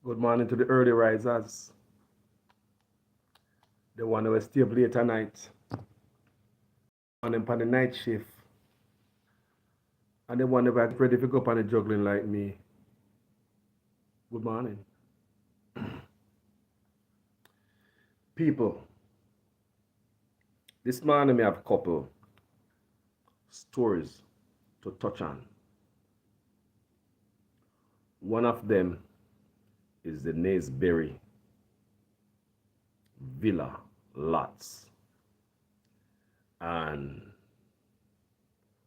Good morning to the early risers. The one who will stay up late at night. And them on the night shift. And the one who are ready to go up on the juggling like me. Good morning. People, this morning I have a couple stories to touch on. One of them is the Naseberry Villa lots. And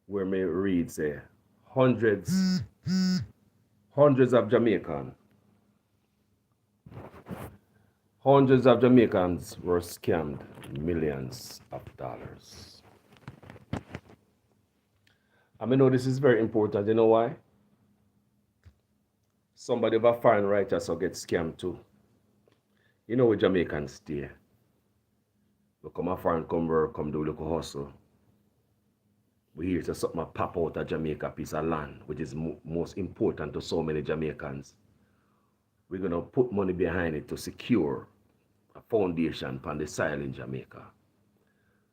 where may read say hundreds of Jamaicans were scammed millions of dollars. I know this is very important. You know why? Somebody of a foreign writer so get scammed too. You know where Jamaicans stay. We come a foreign, come work, come do local hustle. We hear say something pop out of Jamaica piece of land, which is most important to so many Jamaicans. We're going to put money behind it to secure a foundation on the soil in Jamaica.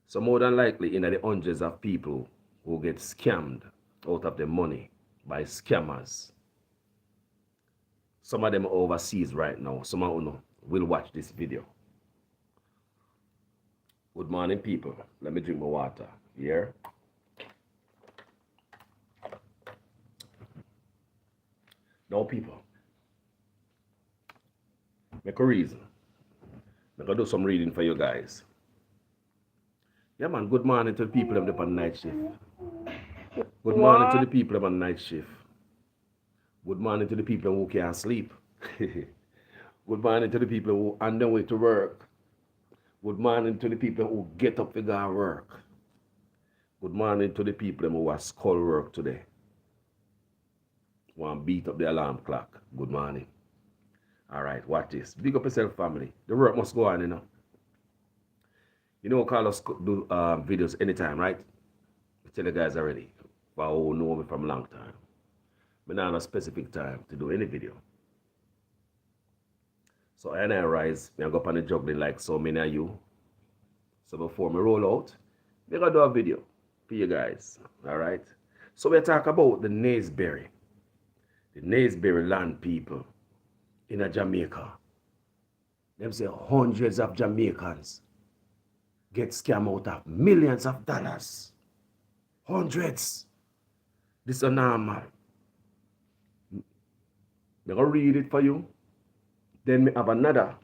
So more than likely, the hundreds of people who get scammed out of their money by scammers. Some of them are overseas right now. Some of them will watch this video. Good morning, people. Let me drink my water. Here. Now, people. Make a reason. I'm going to do some reading for you guys. Yeah, man. Good morning to the people that are on night shift. Good morning to the people that are on night shift. Good morning to the people who can't sleep. Good morning to the people who are on their way to work. Good morning to the people who get up to go to work. Good morning to the people who are school work today. Want to beat up the alarm clock. Good morning. All right, watch this. Big up yourself, family. The work must go on, you know. You know, Carlos do videos anytime, right? I tell you guys already. For who know me from a long time. But now a specific time to do any video. So when I rise, I go up on the juggling like so many of you. So before me roll out, we gotta do a video for you guys. Alright? So we talk about the Naseberry land people in Jamaica. Them say hundreds of Jamaicans get scammed out of millions of dollars. Hundreds. This is normal. I'm going to read it for you. Then we have another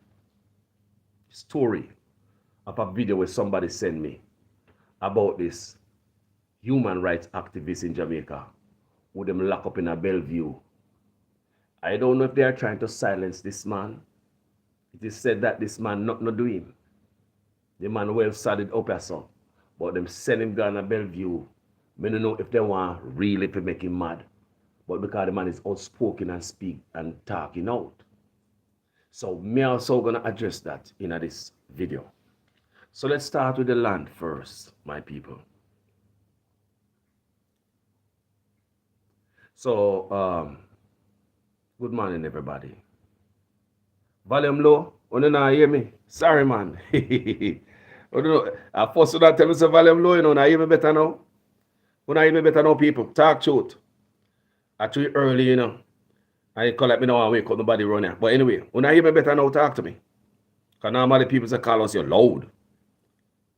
story of a video where somebody sent me about this human rights activist in Jamaica who them lock up in a Bellevue. I don't know if they are trying to silence this man. It is said that this man not do him. The man well started up as so, but them send him down to Bellevue. I don't know if they want really to make him mad. But because the man is outspoken and speak and talking out. So me also gonna address that in this video. So let's start with the land first, my people. So good morning everybody. Volume low, you don't hear me? Sorry man. I first not tell me say volume low, you know, now hear me better now. You hear me better now, people. Talk truth. Actually early, you know. I call it me now and wake up nobody run here. But anyway, when I hear me better now, talk to me. Because normally people say call us you loud.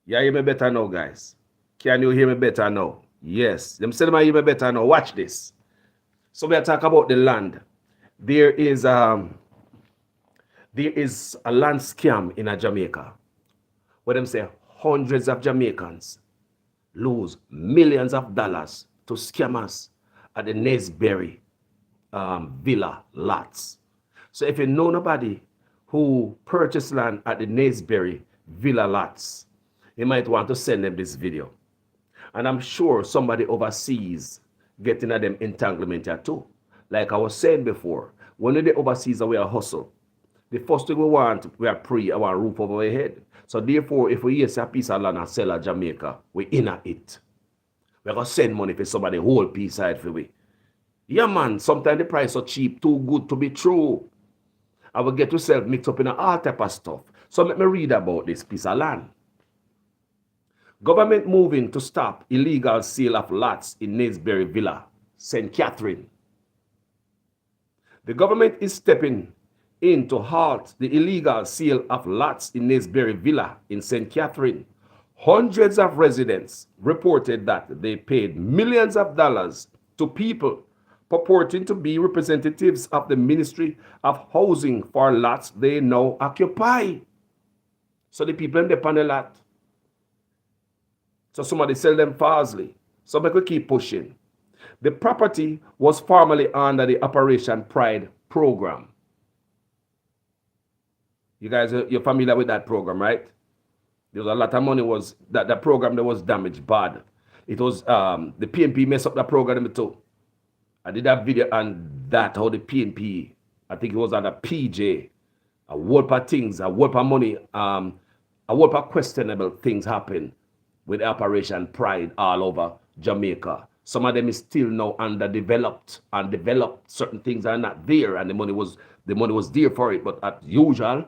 You hear me better now, guys? Can you hear me better now? Yes. Them say them hear me better now. Watch this. So we are talking about the land. There is a land scam in Jamaica where them say hundreds of Jamaicans lose millions of dollars to scammers at the Naseberry Villa lots. So if you know nobody who purchased land at the Naseberry Villa lots, you might want to send them this video. And I'm sure somebody overseas getting at them entanglement here too. Like I was saying before, when the overseas we are hustle, the first thing we want, we are pray our roof over our head. So therefore, if we hear a piece of land and sell at Jamaica, we in it. We're going to send money for somebody whole piece side for we. Yeah, man, sometimes the price are cheap, too good to be true. I will get yourself mixed up in all type of stuff. So let me read about this piece of land. Government moving to stop illegal sale of lots in Naseberry Villa, St. Catherine. The government is stepping in to halt the illegal sale of lots in Naseberry Villa in St. Catherine. Hundreds of residents reported that they paid millions of dollars to people purporting to be representatives of the Ministry of Housing for lots they now occupy. So the people in the panel lot. So somebody sell them falsely. So we could keep pushing. The property was formerly under the Operation Pride program. You guys, you're familiar with that program, right? There was a lot of money was that program that was damaged bad. It was the PNP messed up that program too. I did that video on that, how the PNP, I think it was on a PJ, a whole lot of things, a whole lot of money, a whole lot of questionable things happen with Operation Pride all over Jamaica. Some of them is still now underdeveloped and developed. Certain things are not there, and the money was there for it. But as usual,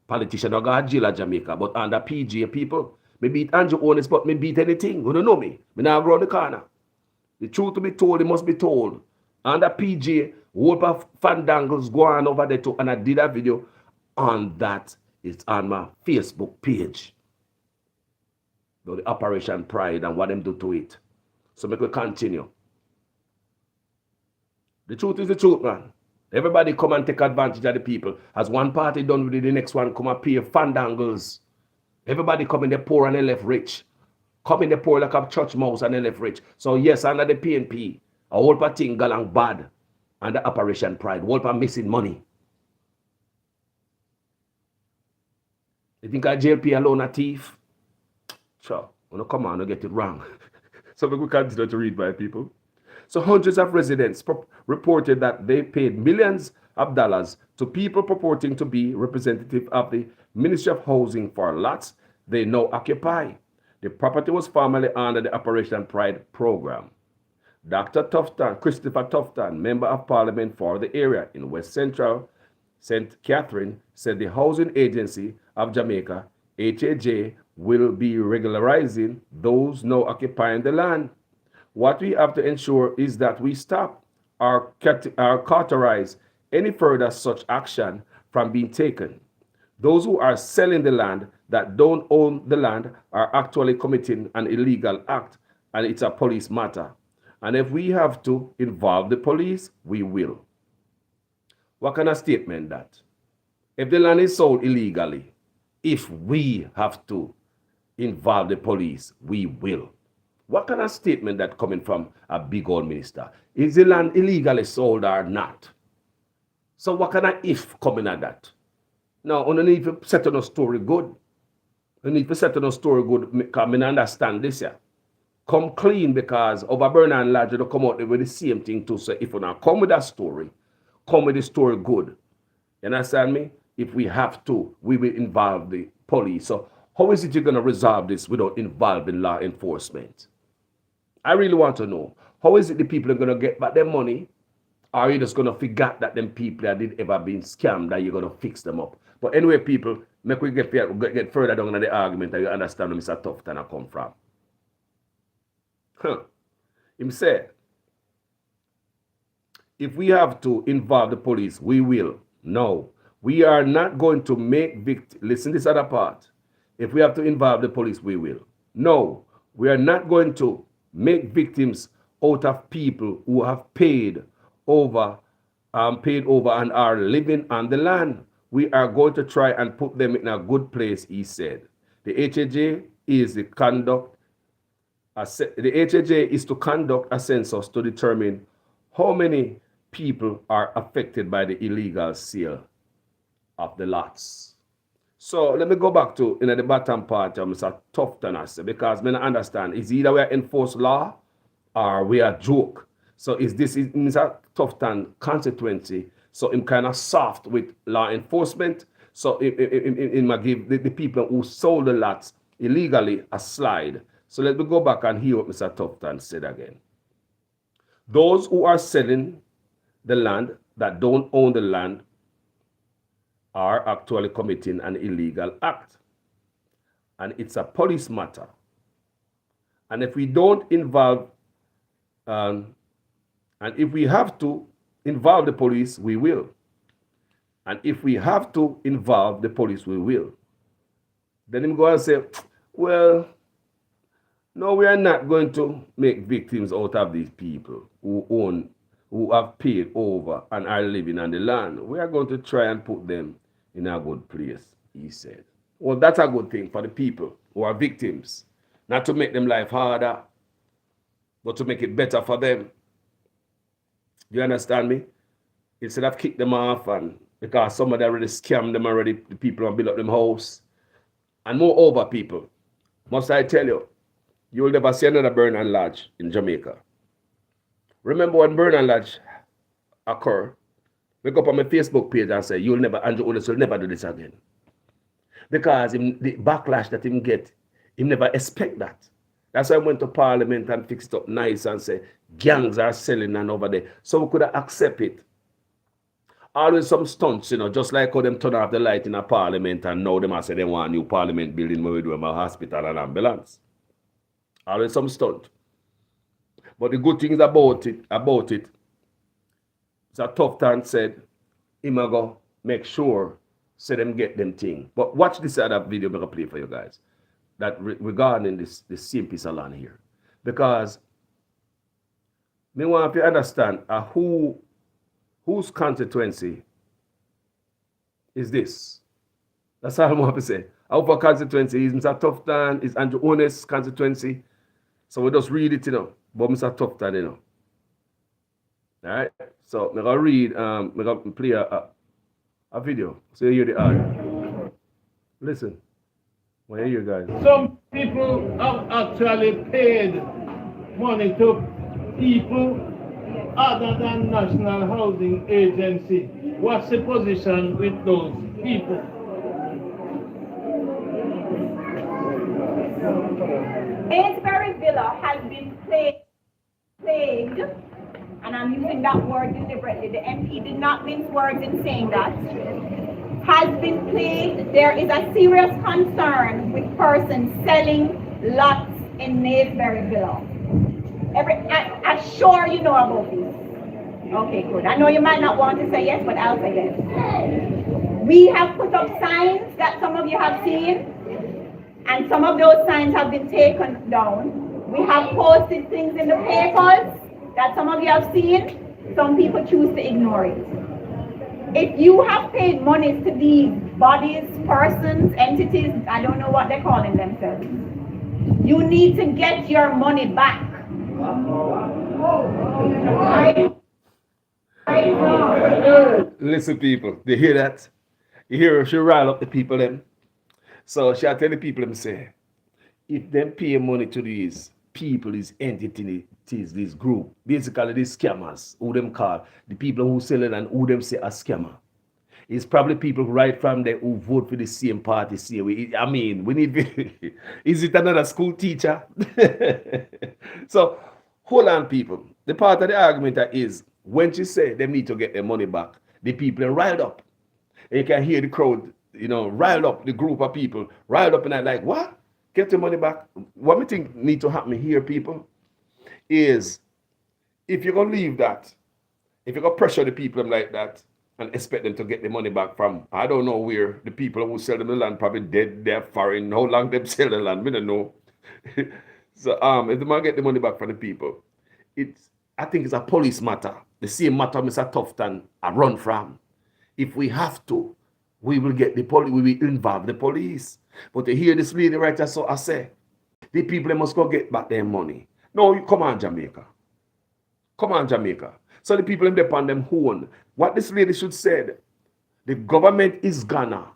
politicians don't go to jail at Jamaica. But under PG people, me beat Andrew Honest, but me beat anything. You don't know me. Me now go around the corner. The truth to be told, it must be told. Under PG, whole of fandangles go on over there too, and I did a video on that. It's on my Facebook page. The Operation Pride and what them do to it. So make we continue. The truth is the truth, man. Everybody come and take advantage of the people. As one party done with it, the next one come and pay fandangles. Everybody come in the poor and they left rich. Come in the poor like a church mouse and they left rich. So yes, under the PNP, a whole part thing galang bad. Under Operation Pride, whole part missing money. You think a JLP alone a thief? Sure, come on, don't get it wrong. So we continue to read by people. So hundreds of residents reported that they paid millions of dollars to people purporting to be representative of the Ministry of Housing for lots they now occupy. The property was formerly under the Operation Pride program. Dr. Christopher Tufton, Member of Parliament for the area in West Central St. Catherine, said the Housing Agency of Jamaica, HAJ, will be regularizing those now occupying the land. What we have to ensure is that we stop or cauterize any further such action from being taken. Those who are selling the land that don't own the land are actually committing an illegal act, and it's a police matter. And if we have to involve the police, we will. What kind of statement that? If the land is sold illegally, if we have to involve the police, we will. What kind of statement that coming from a big old minister? Is the land illegally sold or not? So what kind of if coming at that? Now, you need to set on a story good. You need to set on a story good because I understand this here. Come clean because over Bernard Lodge, you come out with the same thing too. So if you now come with that story, come with the story good. You understand me? If we have to, we will involve the police. So how is it you're going to resolve this without involving law enforcement? I really want to know. How is it the people are going to get back their money? Or are you just going to forget that them people that did ever been scammed, that you're going to fix them up? But anyway, people, make we get further down in the argument that you understand where Mr. Tufton I come from. Him said, if we have to involve the police, we will. No, we are not going to make victims. Listen to this other part. If we have to involve the police, we will. No, we are not going to make victims out of people who have paid over and are living on the land. We are going to try and put them in a good place, he said. The HAJ is to conduct a census to determine how many people are affected by the illegal sale of the lots. So let me go back to the bottom part of Mr. Tufton, because I understand it's either we are enforce law or we are joke. So is this Mr. Tufton constituency? So I'm kind of soft with law enforcement. So in my give the people who sold the lots illegally a slide. So let me go back and hear what Mr. Tufton said again. Those who are selling the land that don't own the land are actually committing an illegal act. And it's a police matter. And if we don't involve, and if we have to involve the police, we will. And if we have to involve the police, we will. Then him go and say, well, no, we are not going to make victims out of these people who have paid over and are living on the land. We are going to try and put them in a good place, he said. Well, that's a good thing for the people who are victims. Not to make them life harder, but to make it better for them. You understand me? Instead of kick them off, and because somebody already scammed them already, the people have built up them house. And moreover, people, must I tell you, you will never see another burn and lodge in Jamaica. Remember when burn and lodge occur, look up on my Facebook page and say, Andrew Otis will never do this again. Because the backlash that him get, him never expect that. That's why I went to Parliament and fixed it up nice and say, gangs are selling and over there. So we could accept it. Always some stunts, just like how them turn off the light in a Parliament and now them I say they want a new Parliament building where we do a hospital and ambulance. Always some stunt. But the good things about it, it's a tough time said, him a go make sure say them get them thing. But watch this other video I'm going to play for you guys. That regarding this same piece of land here. Because me want to understand whose constituency is this. That's all I want to say. Our constituency is Mr. Tufton, is Andrew Otis' constituency. So we just read it, but Mr. Tufton, All right. So I'm gonna read, I'm gonna play a video. So you hear the audio. Listen. What are you guys? Some people have actually paid money to people other than National Housing Agency. What's the position with those people? Naseberry Villa has been plagued, and I'm using that word deliberately. The MP did not mince words in saying that. Has been plagued. There is a serious concern with persons selling lots in Naseberry Villa. I'm sure you know about this. Okay, good. I know you might not want to say yes, but I'll say yes. We have put up signs that some of you have seen, and some of those signs have been taken down. We have posted things in the papers that some of you have seen. Some people choose to ignore it. If you have paid monies to these bodies, persons, entities, I don't know what they're calling themselves, you need to get your money back. Listen, people, they hear that? You hear her, she rile up the people them. So she'll tell the people them say, if them pay money to these people, these entities, this group, basically these scammers, who them call, the people who sell it and who them say a scammer. It's probably people right from there who vote for the same party, same way. I mean, we need, is it another school teacher? So, hold on, people. The part of the argument is, when she say they need to get their money back, the people are riled up. And you can hear the crowd, riled up, the group of people, riled up, and I'm like, what? Get your money back? What we think need to happen here, people, is if you're going to leave that, if you're going to pressure the people like that and expect them to get the money back from, I don't know where, the people who sell them the land probably dead, they're foreign, how long they sell the land, we don't know. So if they might get the money back from the people, I think it's a police matter, the same matter Mr. Tufton I run from. If we have to, we will get the police, we will involve the police. But to hear this lady right there, so I say, the people they must go get back their money. No, come on, Jamaica. Come on, Jamaica. So the people in depend them own. What this lady should say, the government is gonna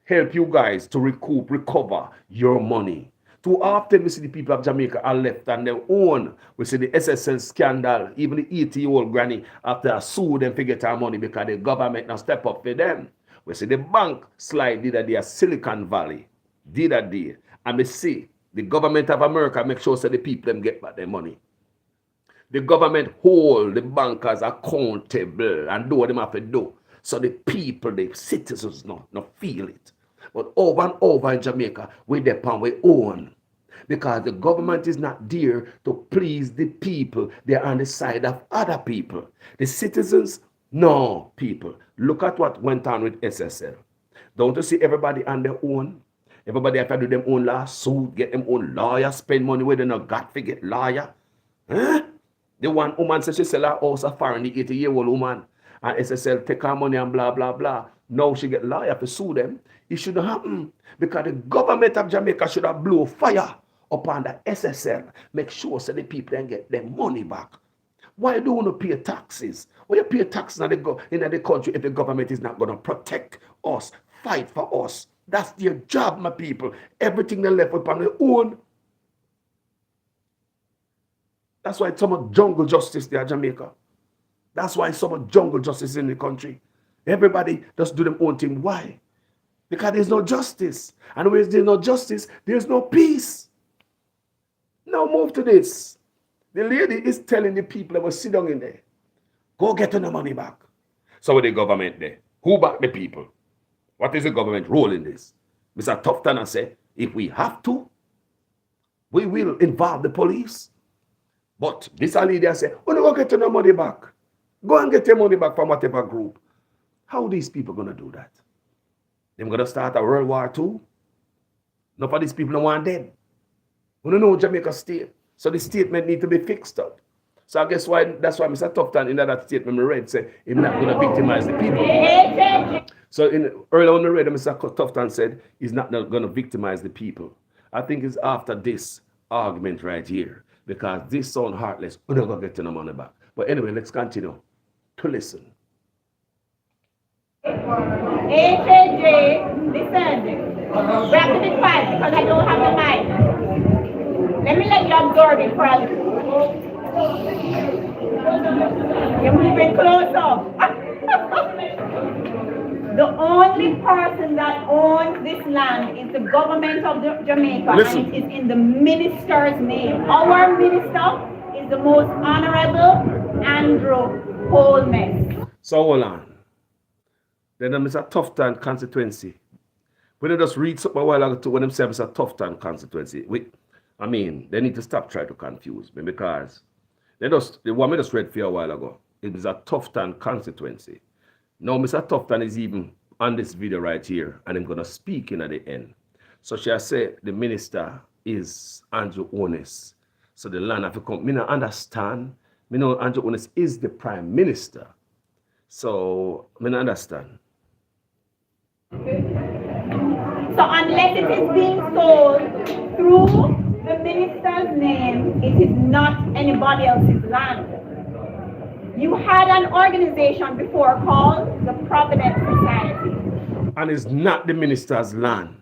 help you guys to recover your money. Too often we see the people of Jamaica are left on their own. We see the SSL scandal, even the 80-year-old granny after I sue them to get our money because the government now step up for them. We see the bank slide did a day at Silicon Valley. Did a day. And we see the government of America make sure so the people them get back their money. The government hold the bankers accountable and do what they have to do. So the people, the citizens not feel it. But over and over in Jamaica, we depend we own. Because the government is not there to please the people. They're on the side of other people. The citizens, no, people. Look at what went on with SSL. Don't you see everybody on their own? Everybody have to do them own lawsuit, get them own lawyer, spend money where they not got to get lawyer. Huh? The one woman says she sell her house a foreign, the 80-year-old woman. And SSL take her money and blah, blah, blah. Now she get lawyer to sue them. It shouldn't happen. Because the government of Jamaica should have blown fire upon the SSL. Make sure so the people then get their money back. Why do you want to pay taxes? Why you pay taxes in the country if the government is not going to protect us, fight for us? That's their job, my people. Everything they left upon their own. That's why so much jungle justice there in Jamaica. That's why so much jungle justice in the country. Everybody just do their own thing. Why? Because there's no justice. And where there's no justice, there's no peace. Now move to this. The lady is telling the people that will sit down in there, go get the money back. So with the government there, who back the people? What is the government role in this? Mr. Tufton said, if we have to, we will involve the police. But this lady said, oh, no, go get the money back. Go and get your money back from whatever group. How are these people going to do that? They're going to start a World War II? None of these people don't want dead. We don't know Jamaica state. So the statement need to be fixed up. So I guess that's why Mr. Tufton in that statement I read said he's not going to victimize the people. So earlier on I read Mr. Tufton said he's not going to victimize the people. I think it's after this argument right here. Because this sound heartless. We're not going to get the money back. But anyway, let's continue to listen. AJJ, listen. We have to be quiet because I don't have the mic. Let me let you absorb it for a little. You're moving closer. The only person that owns this land is the government of Jamaica. Listen. And it is in the minister's name. Our minister is the most honorable Andrew Holmes. So hold on. Then Mr. Tufton constituency. When they just read something a while ago when them say Mr. Tufton constituency, they need to stop trying to confuse me because the one we just read for a while ago, it is a Tufton constituency. Now Mr. Tufton is even on this video right here and I'm going to speak in at the end. So she has said the minister is Andrew Holmes. So the land have to come. I understand. I know Andrew Holmes is the prime minister. So I understand. So unless it is being sold through the minister's name, it is not anybody else's land. You had an organization before called the Providence Society. And it's not the minister's land.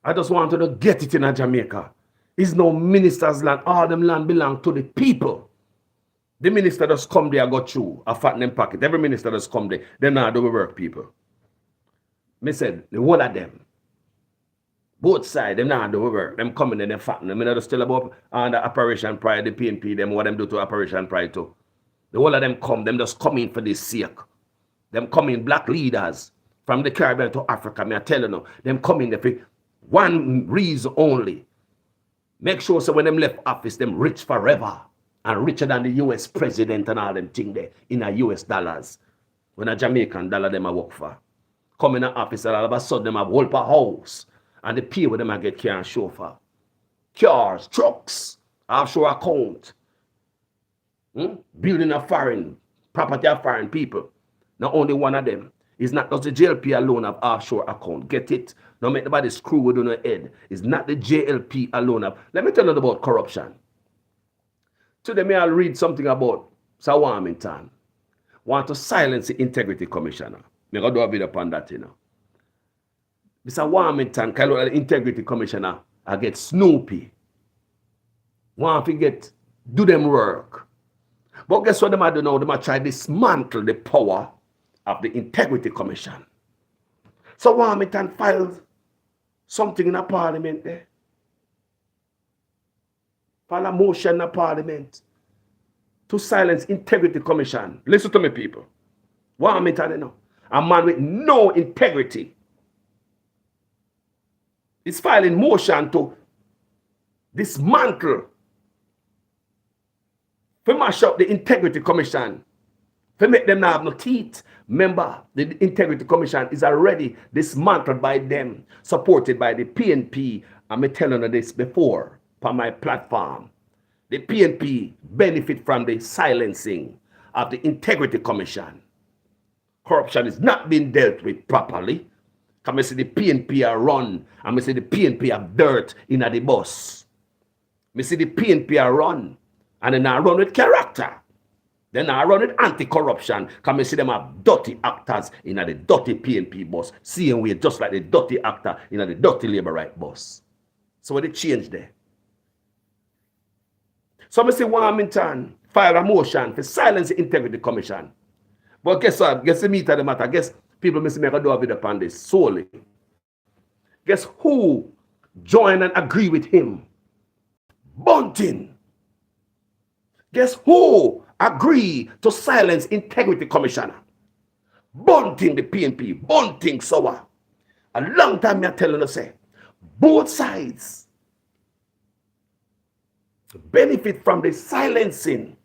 I just wanted to get it in Jamaica. It's no minister's land. All them land belong to the people. The minister just come there, go through, a fatten them pocket. Every minister just come there. They not do work, people. Me said, the whole of them. Both sides, them not do work. Them coming and they fatten them. I just tell about the Operation Pride, the PNP, them what them do to Operation Pride too. The whole of them come, them just come in for this sake. Them come in black leaders from the Caribbean to Africa. Me I tell you now, them come in there for one reason only. Make sure so when them left office, them rich forever. And richer than the US president and all them thing there in a US dollars. When a Jamaican dollar them a work for. Come in the office and all of a sudden them have whole house. And the pay with them I get car and chauffeur. Cars, trucks, offshore account. Building a foreign, property of foreign people. Not only one of them. It's not just the JLP alone of offshore account. Get it? Don't make nobody screw with on your head. It's not the JLP alone of. Let me tell you about corruption. Today, may I read something about Sir Warmington. Want to silence the Integrity Commissioner. I'm going to do a video upon that, you know. Mr. Warmington, kind of the Integrity Commissioner, I get Snoopy. Want to do them work. But guess what they might do now? They might try to dismantle the power of the Integrity Commission. So Warmington filed something in the parliament there. File a motion in the parliament to silence Integrity Commission. Listen to me, people. Warmington, you know. a man with no integrity, is filing motion to dismantle, to mash up the Integrity Commission, to make them not have no teeth. Remember, the Integrity Commission is already dismantled by them, supported by the PNP. I'm telling you this before on my platform. The PNP benefit from the silencing of the Integrity Commission. Corruption is not being dealt with properly. Come and see the PNP are run, and I see the PNP have dirt in the bus. Me see the PNP are run, and then I run with character. Then I run with anti-corruption. Come and see them have dirty actors in the dirty PNP bus. Seeing we just like the dirty actor in the dirty labor right bus. So what they change there? So I see Warmington file a motion for silence the Integrity Commission. But guess what? Guess the meat of the matter. Guess people must make a do a video upon this solely. Guess who joined and agree with him? Bunting. Guess who agree to silence Integrity Commissioner? Bunting, the PNP. Bunting, sour. A long time me telling you say, both sides benefit from the silencing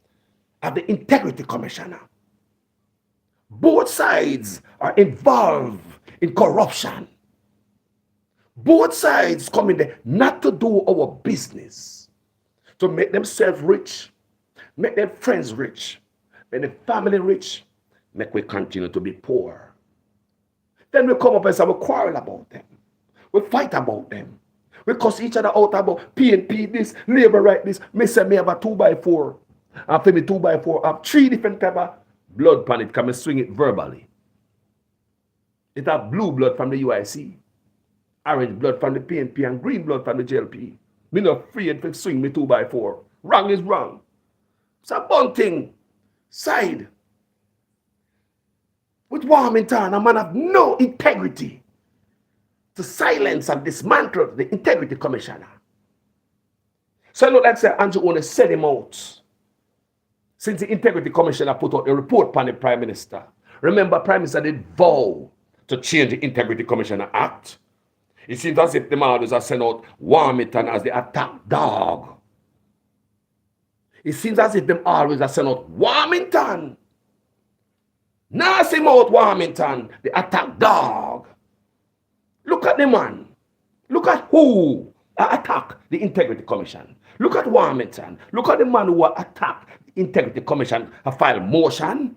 of the Integrity Commissioner. Both sides are involved in corruption. Both sides come in there not to do our business, to make themselves rich, make their friends rich, make their family rich, make we continue to be poor. Then we come up and say we quarrel about them. We fight about them. We cuss each other out about PNP this, labor right this. Me say me have a 2x4. After me 2x4, I have 3 different type of blood pan it. Can me swing it verbally. It have blue blood from the UIC, orange blood from the PNP, and green blood from the JLP. Me not afraid to swing me 2x4. Wrong is wrong. It's a bunting side. With Warmington, a man have no integrity to silence and dismantle the Integrity Commissioner. So I look like say Andrew only set him out. Since the Integrity Commissioner put out a report upon the Prime Minister. Remember, Prime Minister did vow to change the Integrity Commissioner Act. It seems as if the others are sent out Warmington as the attack dog. It seems as if them always are sent out Warmington. Now see out Warmington, the attack dog. Look at the man. Look at who attack the Integrity Commission. Look at Warmington. Look at the man who attacked the Integrity Commission. A file motion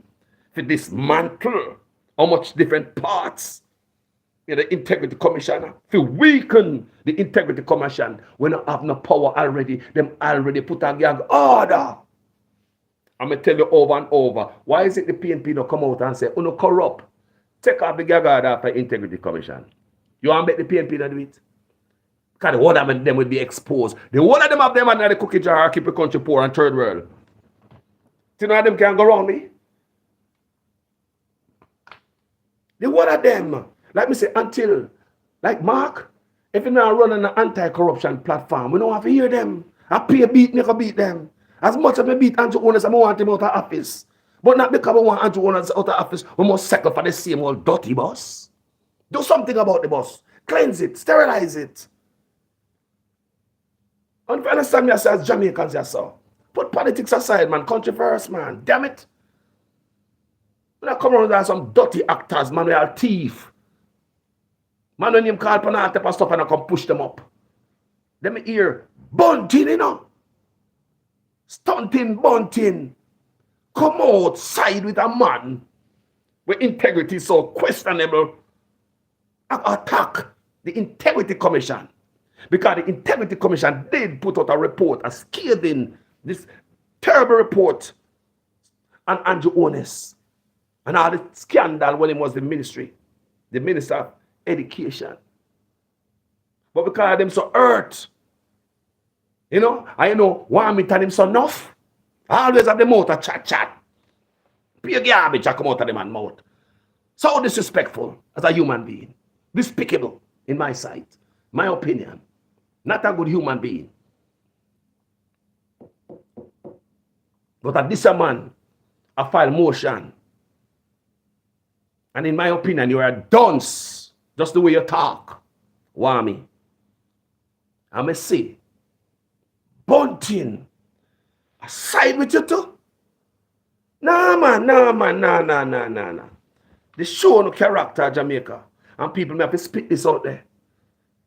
for dismantle how much different parts in the Integrity Commission to weaken the Integrity Commission when they have no power already. Them already put a gag order. I'm going to tell you over and over. Why is it the PNP don't come out and say, oh no, corrupt? Take off the gag order after Integrity Commission. You want to make the PNP not do it? Because the one of them will be exposed. The one of them have them under the cookie jar keep the country poor and third world. Do you know how them can go around me? The one of them, like me say, until, like Mark, if you're not running an anti-corruption platform, we don't have to hear them. I pay a beat, make a beat them. As much as I beat Andrew Owners, I want him out of office. But not because I want Andrew Owners out of office, we must settle for the same old dirty boss. Do something about the boss. Cleanse it, sterilize it. And if you understand me as Jamaicans, yes, sir. Put politics aside, man. Country first, man. Damn it. When I come around with some dirty actors, man, we are thief. Man, when you call for that type of stuff and I come push them up. Let me hear, bunting, you know. Stunting, bunting. Come outside with a man where integrity is so questionable. Attack the Integrity Commission. Because the Integrity Commission did put out a report, a scathing, this terrible report on Andrew Ones and all the scandal when he was the minister of education. But because them so hurt, you know, I know Warmington him so enough. I always have the mouth a chat. Pure garbage I come out of the man's mouth. So disrespectful as a human being. Despicable in my sight. My opinion. Not a good human being. But at this man, I file motion And in my opinion, you're a dunce. Just the way you talk. Wami. I'm a see. Bunting. I side with you too. Nah, man. Nah. They show no character of Jamaica. And people may have to spit this out there.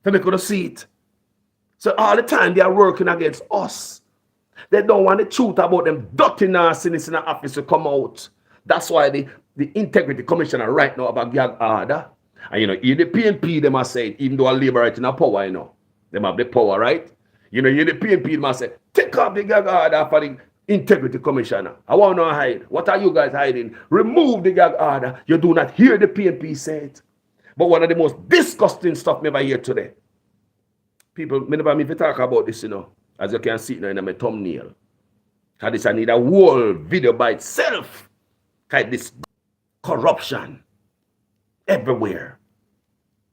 For me could see it. So all the time they are working against us. They don't want the truth about them dirty nastiness in the office to come out. That's why the Integrity Commissioner right now about gag order. And you know, in the PNP, they must say, even though a liberating power, you know. They have the power, right? You know, in the PNP must say, take off the gag order for the Integrity Commissioner. I want to hide. What are you guys hiding? Remove the gag order. You do not hear the PNP say it. But one of the most disgusting stuff me ever hear today. People, me never me talk about this, you know. As you can see now in my thumbnail. Because this I need a whole video by itself. Because this corruption everywhere.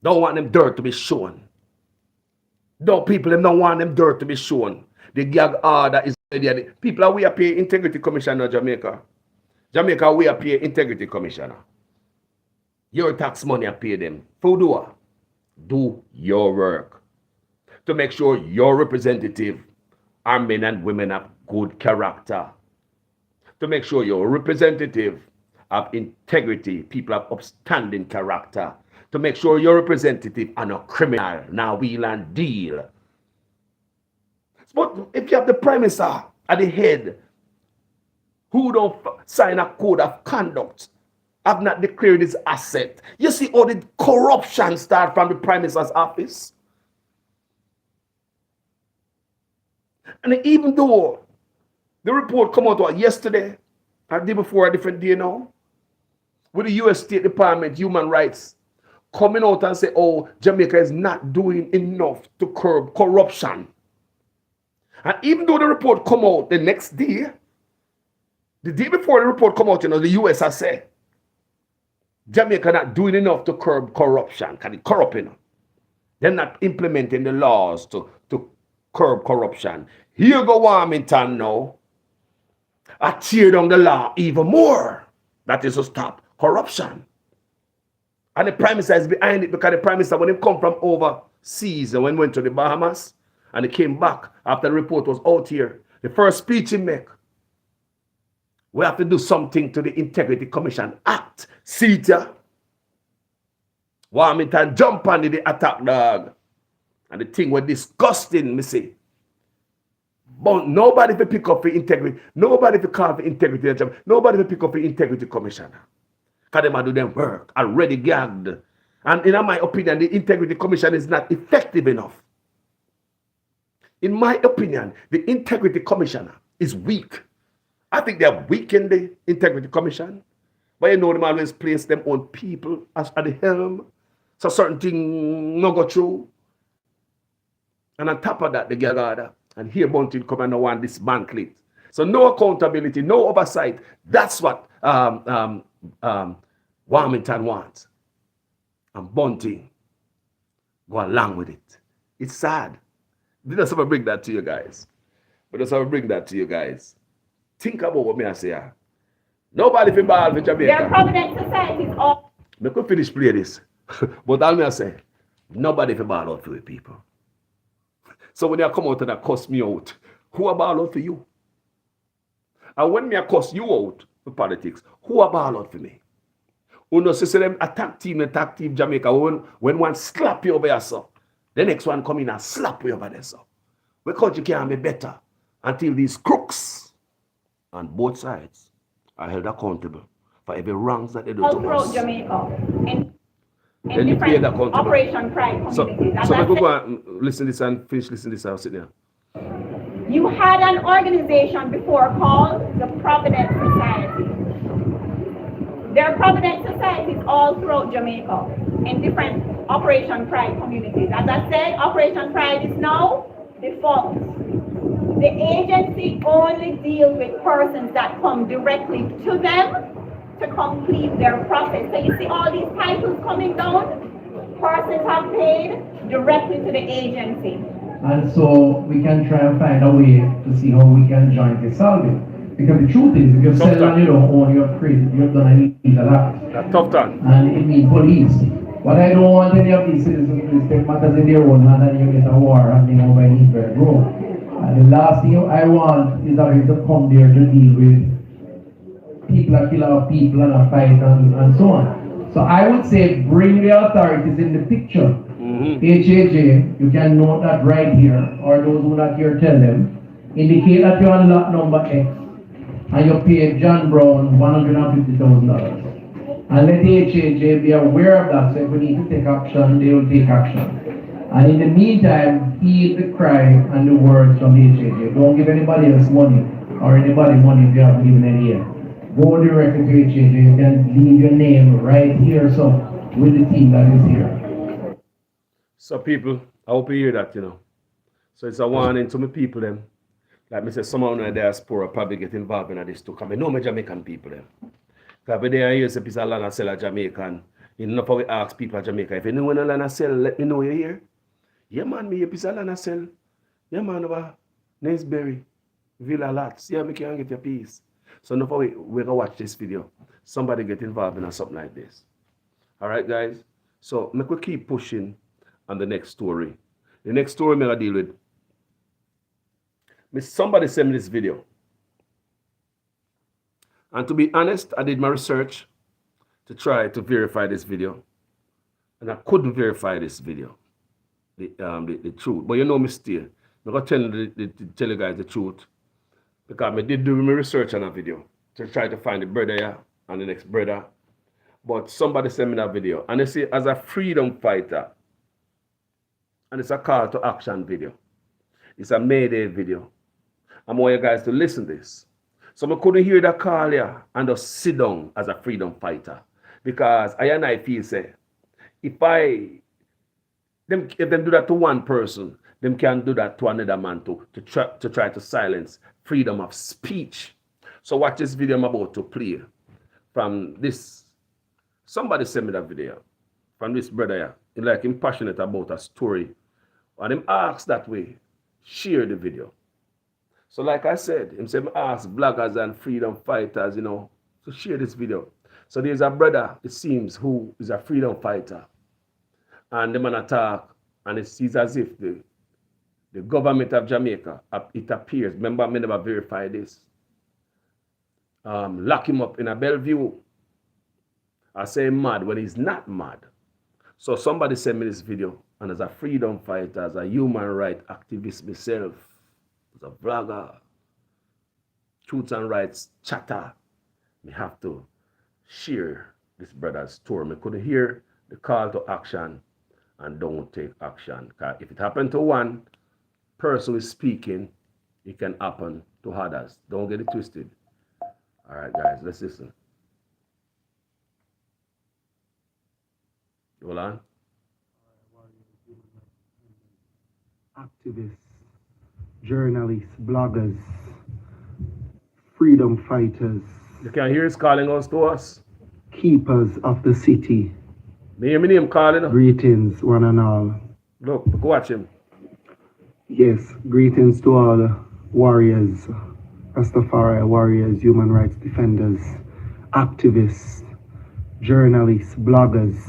Don't want them dirt to be shown. No, people them don't want them dirt to be shown. The gag order is ready. People are we pay Integrity Commissioner Jamaica. Jamaica we pay Integrity Commissioner. Your tax money I pay them. For do your work. To make sure your representative are men and women of good character. To make sure your representative have integrity, people have upstanding character. To make sure your representative are not criminal, now wheel and deal. But if you have the Prime Minister at the head, who don't sign a code of conduct, have not declared his asset, you see all the corruption start from the Prime Minister's office. And even though the report come out yesterday, or the day before, a different day now, with the U.S. State Department, Human Rights, coming out and say, oh, Jamaica is not doing enough to curb corruption. And even though the report come out the next day, the day before the report come out, you know, the U.S. has said, Jamaica not doing enough to curb corruption, because it's corrupt, you know. They're not implementing the laws to curb corruption. Here go Wilmington now. I tear down the law even more. That is to stop corruption. And the Prime Minister is behind it because the Prime Minister, when he come from overseas and when he went to the Bahamas and he came back after the report was out here, the first speech he make, we have to do something to the Integrity Commission Act. See it, yeah? Wilmington jump on the attack dog. And the thing was disgusting, me say. But nobody will pick up the integrity. Nobody will call for integrity. Nobody will pick up the Integrity Commissioner. Because they might do them work. Already gagged. And in my opinion, the Integrity Commission is not effective enough. In my opinion, the Integrity Commissioner is weak. I think they have weakened the Integrity Commission. But you know them always place them on people as at the helm. So certain things not go through. And on top of that, the gag order. And here Bunting come and want this bank lit. So no accountability, no oversight. That's what Wilmington wants. And Bunting go along with it. It's sad. Did I ever bring that to you guys? But I ever bring that to you guys. Think about what me I say. Nobody fi ball for Jamaica. Their provident societies all. Me could finish play this. But all me I say, nobody fi ball out for the people. So when they come out and they cuss me out, who are ball out for you? And when me I cuss you out for politics, who are ball out for me? Who knows say them attack team Jamaica when one slap you over there, so the next one come in and slap you over there, so because you can't be better until these crooks on both sides are held accountable for every wrongs that they do all to throughout us. Jamaica. Then you pay that accountable. Operation Pride communities. So I go and listen to this and finish listening to this. I'll sit there. You had an organization before called the Provident Society. There are Provident societies all throughout Jamaica in different Operation Pride communities. As I said, Operation Pride is now defunct. The agency only deals with persons that come directly to them to complete their process. So you see all these titles coming down, persons have paid directly to the agency. And so we can try and find a way to see how we can jointly solve it. Because the truth is, if you sell and you don't own, you're crazy. You've done an illegal act. That's tough time. And it means police. But I don't want any of these citizens to take matters in their own hand and you get a war happening over in Naseberry Villa. And the last thing I want is that you to come there to deal with people that kill our people and a fight and so on. So I would say bring the authorities in the picture. HAJ, you can note that right here, or those who not here tell them, indicate that you're on lot number X and you paid John Brown $150,000. And let the HAJ be aware of that, so if we need to take action, they will take action. And in the meantime, heed the cry and the words from the HAJ. Don't give anybody else money, or anybody money if you haven't given any yet. Go directly to HAJ, you can leave your name right here, so with the team that is here. So people, I hope you hear that, you know. So it's a warning to my people them. Like me say, some of the diaspora probably get involved in this too. Because I know my Jamaican people them. Because when they hear a piece of land and sell a Jamaican, you know how we ask people in Jamaica, if you know when a land sell, let me know you're here. Yeah man, me a piece of land and sell. Yeah man, over Naseberry Villa lots. Yeah, me can get your piece. So now we're going to watch this video. Somebody get involved in something like this. Alright guys? So we could keep pushing on the next story. The next story I'm going to deal with. Somebody sent me this video. And to be honest, I did my research to try to verify this video. And I couldn't verify this video. The truth. But you know me still. I'm going to tell you guys the truth. Because I did do my research on that video. To try to find the brother here and the next brother. But somebody sent me that video. And they say, as a freedom fighter, and it's a call to action video. It's a Mayday video. I want you guys to listen to this. So I couldn't hear that call here and just sit down as a freedom fighter. Because I feel say, if them do that to one person, them can do that to another man too, to try to silence freedom of speech. So watch this video I'm about to play from this. Somebody sent me that video from this brother here. Like him passionate about a story. And him asked that way, share the video. So like I said, him said, ask bloggers and freedom fighters, you know, to share this video. So there's a brother, it seems, who is a freedom fighter. And the man attack, and it seems as if the government of Jamaica, it appears, remember, I never verified this, lock him up in a Bellevue. I say mad when he's not mad. So somebody sent me this video, and as a freedom fighter, as a human rights activist myself, as a vlogger, truth and rights chatter, we have to share this brother's story. I couldn't hear the call to action and don't take action. Because if it happened to one person who is speaking, it can happen to others. Don't get it twisted. All right, guys, let's listen. Hold on. Activists, journalists, bloggers, freedom fighters. You can hear us calling us to us. Keepers of the city. Me hear my name calling. Greetings, one and all. Look, watch him. Yes, greetings to all warriors, Rastafari warriors, human rights defenders, activists, journalists, bloggers,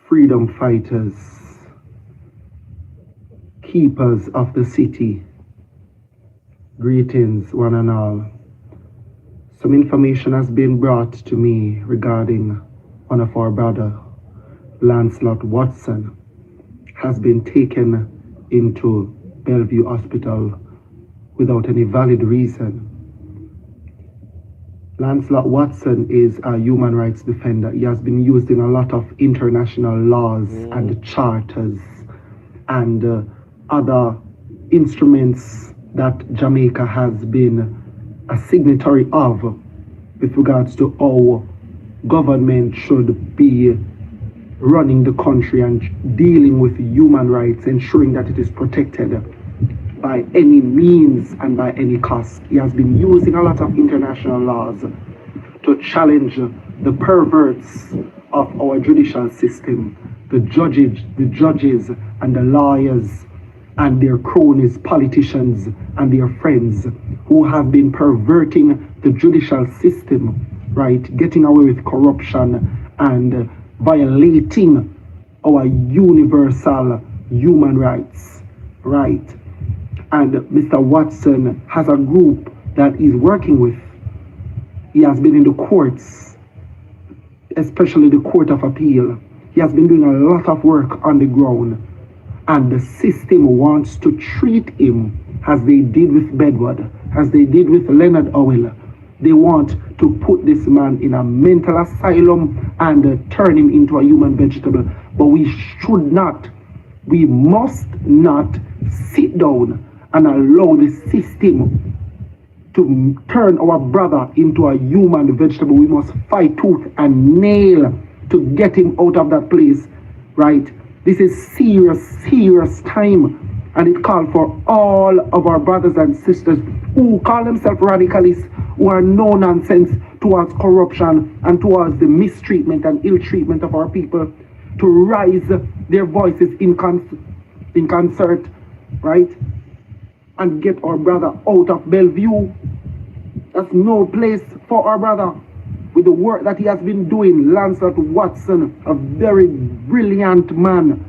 freedom fighters, keepers of the city. Greetings, one and all. Some information has been brought to me regarding one of our brother, Lancelot Watson, has been taken into Bellevue Hospital without any valid reason. Lancelot Watson is a human rights defender. He has been used in a lot of international laws and charters and other instruments that Jamaica has been a signatory of with regards to how government should be running the country and dealing with human rights, ensuring that it is protected by any means and by any cost. He has been using a lot of international laws to challenge the perverts of our judicial system, the judges and the lawyers and their cronies, politicians, and their friends who have been perverting the judicial system, right? Getting away with corruption and violating our universal human rights, right? And Mr. Watson has a group that he's working with. He has been in the courts, especially the Court of Appeal. He has been doing a lot of work on the ground. And the system wants to treat him as they did with Bedward, as they did with Leonard Howell. They want to put this man in a mental asylum and turn him into a human vegetable. But we should not, we must not sit down and allow the system to turn our brother into a human vegetable. We must fight tooth and nail to get him out of that place, right? This is serious time, and it calls for all of our brothers and sisters who call themselves radicalists, who are no nonsense towards corruption and towards the mistreatment and ill treatment of our people, to raise their voices in concert, right? And get our brother out of Bellevue. That's no place for our brother. With the work that he has been doing, Lancelot Watson, a very brilliant man,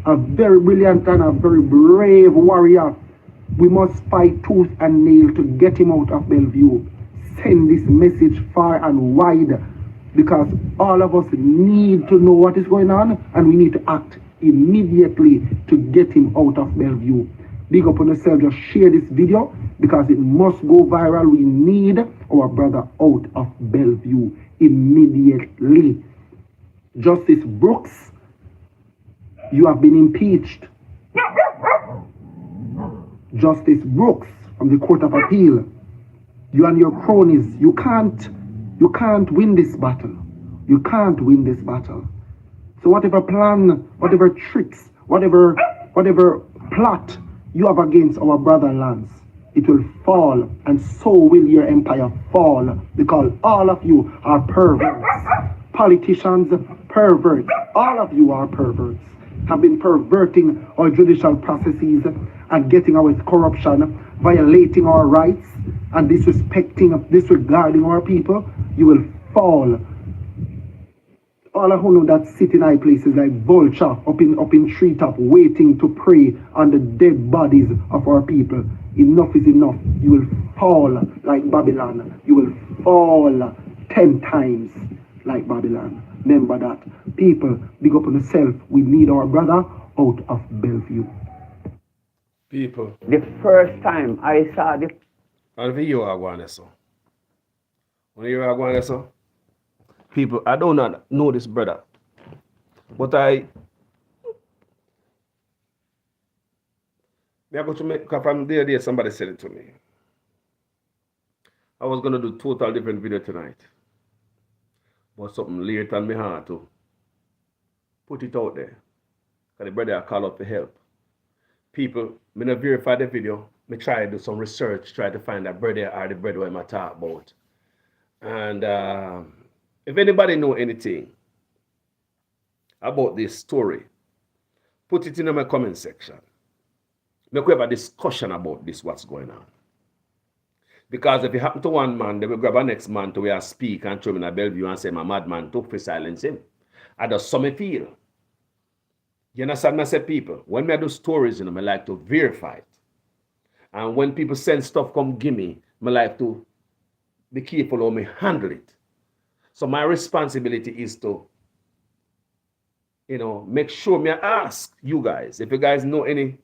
a very brilliant and a very brave warrior. We must fight tooth and nail to get him out of Bellevue. Send this message far and wide, because all of us need to know what is going on, and we need to act immediately to get him out of Bellevue. Big up on yourself, just share this video because it must go viral. We need our brother out of Bellevue immediately. Justice Brooks, you have been impeached. Justice Brooks from the Court of Appeal, you and your cronies, you can't win this battle. You can't win this battle. So whatever plan, whatever tricks, whatever plot you have against our brother Lance, it will fall, and so will your empire fall, because all of you are perverts. Politicians, perverts. All of you are perverts. Have been perverting our judicial processes and getting away with corruption, violating our rights, and disregarding our people. You will fall. All of who know that sit in high places like vulture up in treetop, waiting to prey on the dead bodies of our people. Enough is enough. You will fall like Babylon. You will fall 10 times like Babylon. Remember that. People, big up on yourself. We need our brother out of Bellevue. People. The first time I saw the... And for you are going so. When you are going so. People, I do not know this brother, but I go to make, from there, somebody said it to me. I was going to do total different video tonight, but something late on my heart to put it out there. Because the brother I call up for help. People, me not verify the video, me try to do some research, try to find that brother or the brother I'm talk about. And if anybody know anything about this story, put it in my comment section. Make we have a discussion about this, what's going on. Because if it happen to one man, they will grab a next man to where I speak and throw him in a Bellevue and say, my madman took for silence him. I just so me feel. You understand? I say, people, when I do stories, I like to verify it. And when people send stuff come give me, I like to be careful how me handle it. So my responsibility is to, make sure me ask you guys, if you guys know any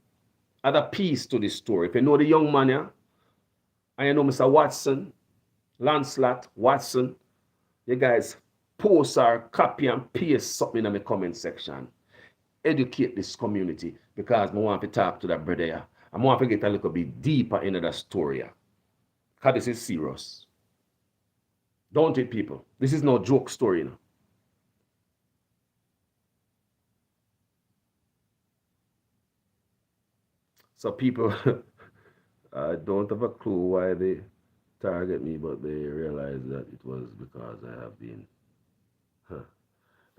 other piece to this story. If you know the young man here, and you know Mr. Watson, Lancelot Watson, you guys post or copy and paste something in the comment section. Educate this community, because I want to talk to that brother here. I want to get a little bit deeper into that story here. Because this is serious. Don't it, people? This is no joke story, So people, I don't have a clue why they target me, but they realize that it was because I have been.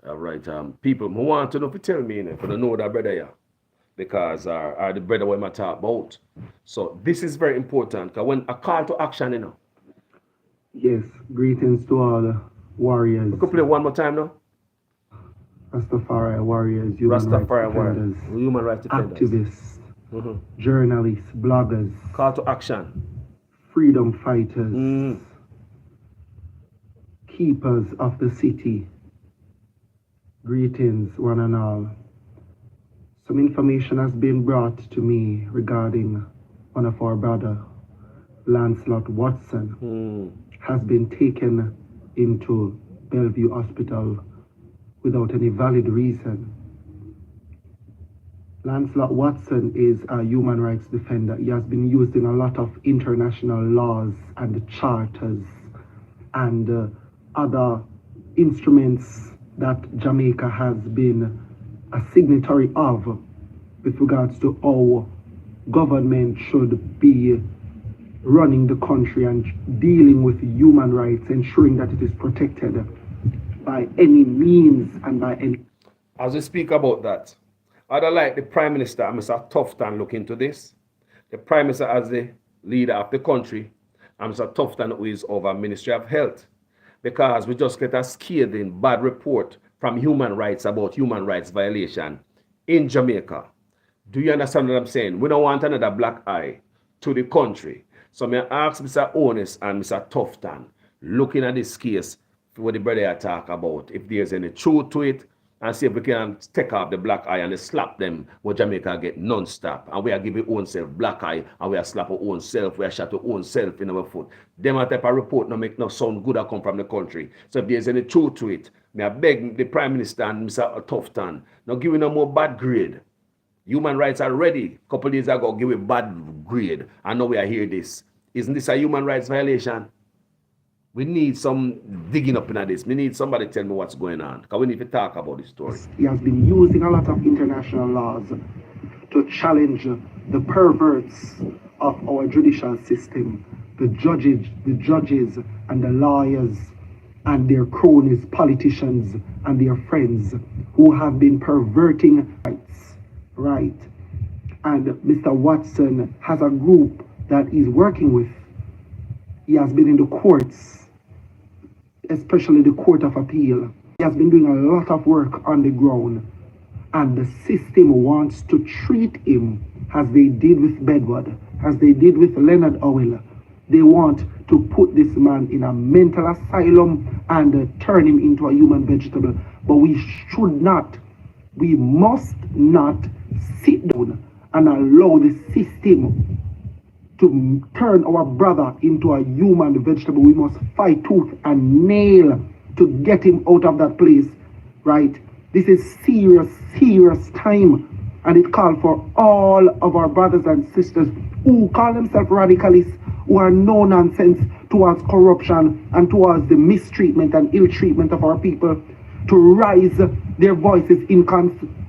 All right, people who want to know if you tell me, if you don't know that brother here, because are the brother we might talk about. So this is very important because when a call to action, you know. Yes, greetings to all the warriors, We could play one more time now. Rastafari warriors, human rights Rastafari warriors, defenders, human rights defenders. activists, Mhm. journalists, bloggers, Call to action. freedom fighters, Mm. keepers of the city. Greetings, one and all. Some information has been brought to me regarding one of our brother, Lancelot Watson, Mm. has been taken into Bellevue Hospital without any valid reason. Lancelot Watson is a human rights defender. He has been using a lot of international laws and charters and other instruments that Jamaica has been a signatory of with regards to how government should be running the country and dealing with human rights, ensuring that it is protected by any means and by any. As we speak about that, I'd like the Prime Minister, Mr. Tufton, look into this. The Prime Minister as the leader of the country, and Mr. Tufton, who is over Ministry of Health. Because we just get a scathing bad report from human rights about human rights violation in Jamaica. Do you understand what I'm saying? We don't want another black eye to the country. So may I ask Mr. Onus and Mr. Tufton, looking at this case, what the brother talk about, if there's any truth to it, and see if we can take off the black eye and slap them where Jamaica get non-stop. And we are giving own self black eye and we are slap our own self, we are shot our own self in our foot. Them type of report no make no sound good that come from the country. So if there's any truth to it, may I beg the Prime Minister and Mr. Tufton, not giving no more bad grade. Human rights are ready. A couple days ago, give a bad grade. And now we are hearing this. Isn't this a human rights violation? We need some digging up in this. We need somebody to tell me what's going on. Because we need to talk about this story. He has been using a lot of international laws to challenge the perverts of our judicial system, the judges and the lawyers and their cronies, politicians and their friends who have been perverting rights, right? And Mr. Watson has a group that he's working with. He has been in the courts, especially the Court of Appeal. He has been doing a lot of work on the ground, and the system wants to treat him as they did with Bedward, as they did with Leonard Howell. They want to put this man in a mental asylum and turn him into a human vegetable. But we should not, we must not sit down and allow the system to turn our brother into a human vegetable. We must fight tooth and nail to get him out of that place, right? This is serious, serious time, and it calls for all of our brothers and sisters who call themselves radicalists, who are no nonsense towards corruption and towards the mistreatment and ill treatment of our people, to raise their voices in concert,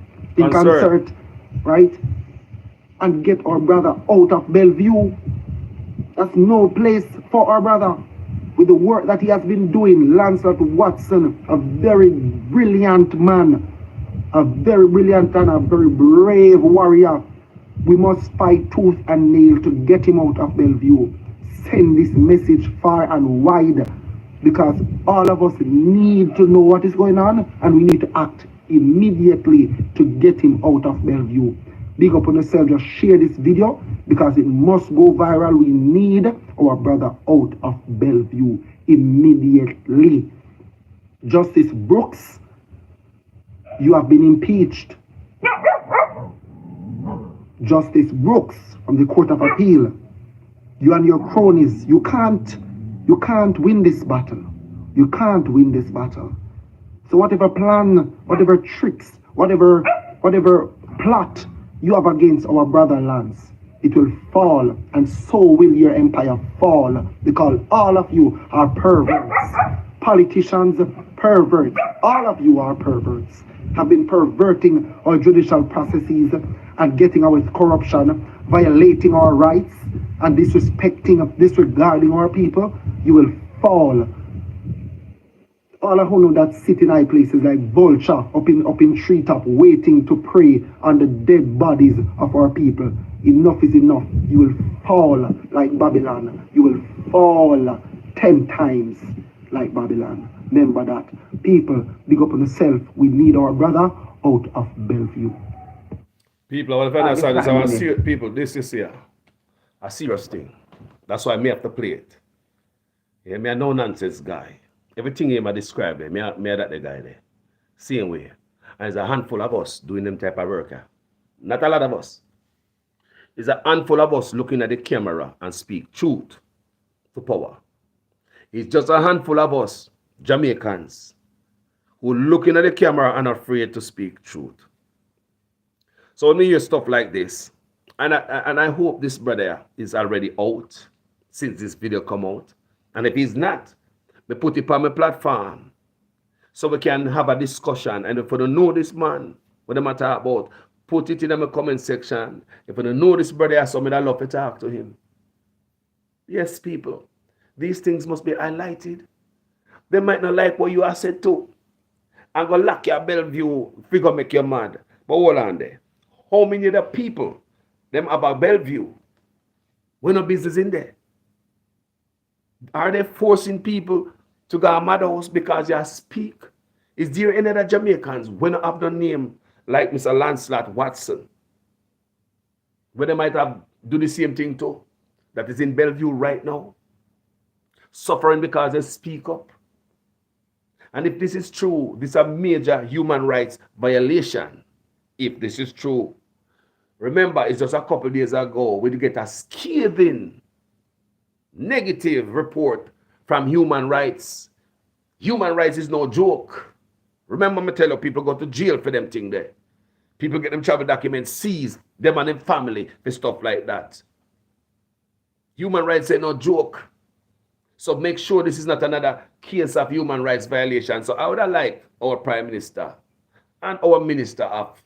right? And get our brother out of Bellevue. That's no place for our brother. With the work that he has been doing, Lancelot Watson, a very brilliant man, a very brilliant and a very brave warrior. We must fight tooth and nail to get him out of Bellevue. Send this message far and wide, because all of us need to know what is going on, and we need to act immediately to get him out of Bellevue. Big up on yourself, just share this video because it must go viral. We need our brother out of Bellevue immediately. Justice Brooks, you have been impeached. Justice Brooks from the Court of Appeal, you and your cronies, you can't win this battle. You can't win this battle. So whatever plan, whatever tricks, whatever plot you have against our brother Lance, it will fall, and so will your empire fall, because all of you are perverts. Politicians, perverts. All of you are perverts. Have been perverting our judicial processes and getting away with corruption, violating our rights and disregarding our people. You will fall. All of you that sit in high places like vulture up in treetop waiting to prey on the dead bodies of our people. Enough is enough. You will fall like Babylon. You will fall 10 times like Babylon. Remember that. People, big up on yourself. We need our brother out of Bellevue. People, I want to understand this. I want to see people. This is here a serious thing. That's why I may have to play it. Yeah, me a no nonsense guy. Everything he described there, me that the guy there. Same way. And there's a handful of us doing them type of work. Not a lot of us. There's a handful of us looking at the camera and speak truth to power. It's just a handful of us, Jamaicans, who looking at the camera and afraid to speak truth. So when we hear stuff like this, and I hope this brother is already out since this video come out. And if he's not, we put it on my platform so we can have a discussion. And if you don't know this man, what I'm talking about, put it in the comment section. If you don't know this brother, somebody I love to talk to him. Yes, people, these things must be highlighted. They might not like what you have said too. I'm going to lock your Bellevue, figure make you mad. But hold on there. How many of the people, them about Bellevue, we no business in there? Are they forcing people to go to mad house because you speak? Is there any other Jamaicans when I have the name like Mr. Lancelot Watson, where they might have do the same thing too, that is in Bellevue right now, suffering because they speak up? And if this is true, this is a major human rights violation. If this is true, remember, it's just a couple of days ago we get a scathing negative report from human rights. Human rights is no joke. Remember me tell you, people go to jail for them thing there. People get them travel documents seized, them and them family for stuff like that. Human rights ain't no joke. So make sure this is not another case of human rights violation. So I would have liked our Prime Minister and our Minister of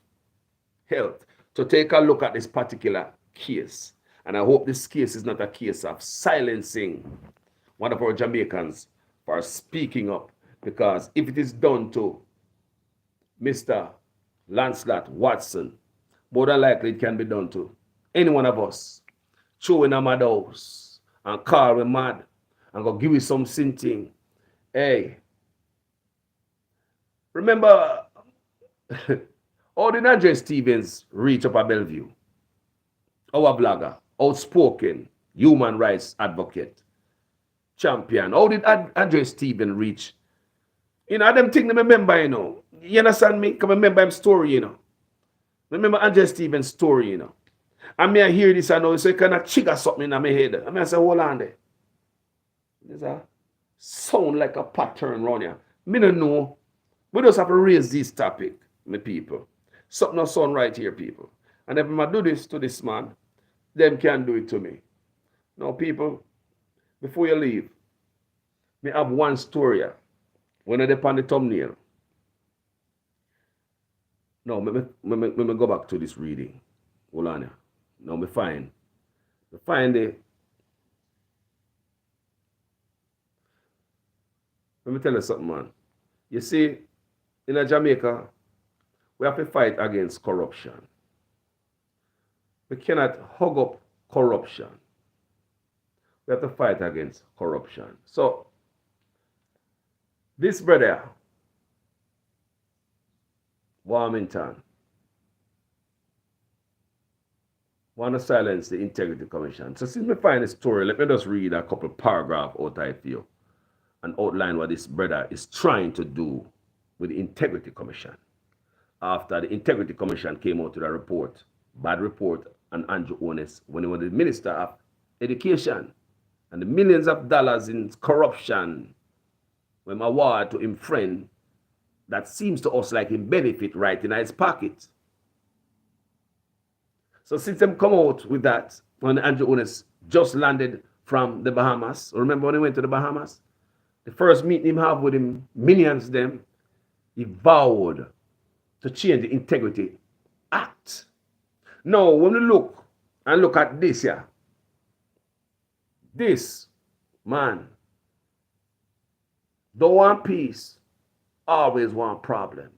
Health to take a look at this particular case. And I hope this case is not a case of silencing one of our Jamaicans for speaking up. Because if it is done to Mr. Lancelot Watson, more than likely it can be done to any one of us. Showing a mad house and call we mad and go give you some thing. Hey, remember how did Andre Stevens reach up at Bellevue? Our blogger, outspoken human rights advocate, champion. How did Andre Stevens reach? You know, them thing they remember, you know. You understand me? Because I remember him story, you know. Remember Andre Stevens' story, you know. And me I hear this, I know, so it kind of trigger something in my head. And I say, hold on there. There's a sound like a pattern around here. Me don't know. We just have to raise this topic, my people. Something not sound right here, people. And if I do this to this man, them can do it to me. Now, people, before you leave, me have one story here. When I dip on the thumbnail. No, me go back to this reading. Hold on here. Now, me find it. Let me tell you something, man. You see, in Jamaica, we have to fight against corruption. We cannot hug up corruption. We have to fight against corruption. So, this brother, Warmington, want to silence the Integrity Commission. So since we find a story, let me just read a couple paragraphs out of you and outline what this brother is trying to do with the Integrity Commission. After the Integrity Commission came out with a report, bad report on Andrew Ones when he was the Minister of Education, and the millions of dollars in corruption when my war to him friend that seems to us like him benefit right in his pocket. So since them come out with that, when Andrew Ones just landed from the Bahamas, remember when he went to the Bahamas? The first meeting him have with him, millions them, he vowed to change the Integrity Act. Now, when we look at this here, this man don't want peace, always want problems.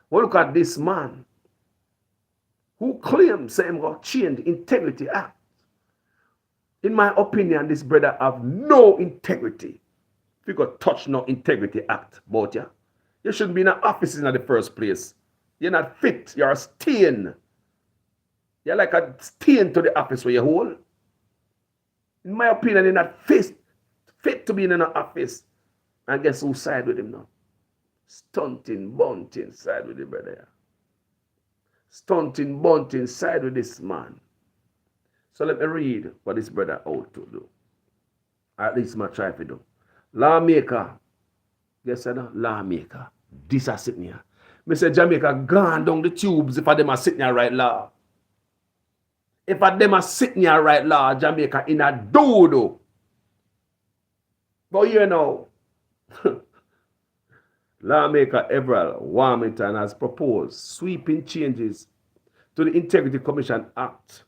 Well, look at this man who claims him going to change the Integrity Act. In my opinion, this brother have no integrity. If you got touch no Integrity Act about you, you shouldn't be in an office in the first place. You're not fit. You're a stain. You're like a stain to the office where you hold. In my opinion, you're not fit to be in an office. And guess who side with him now? Stunting, bunting side with the brother. Stunting, bunting side with this man. So let me read what this brother ought to do. At least I'm try to do. Lawmaker. Yes, I know. Lawmaker. This are sitting here. Me say Jamaica gone down the tubes if I them are sitting here right law. If I them are sitting here right law, Jamaica in a dodo. But you know, Lawmaker Everett Warmington has proposed sweeping changes to the Integrity Commission Act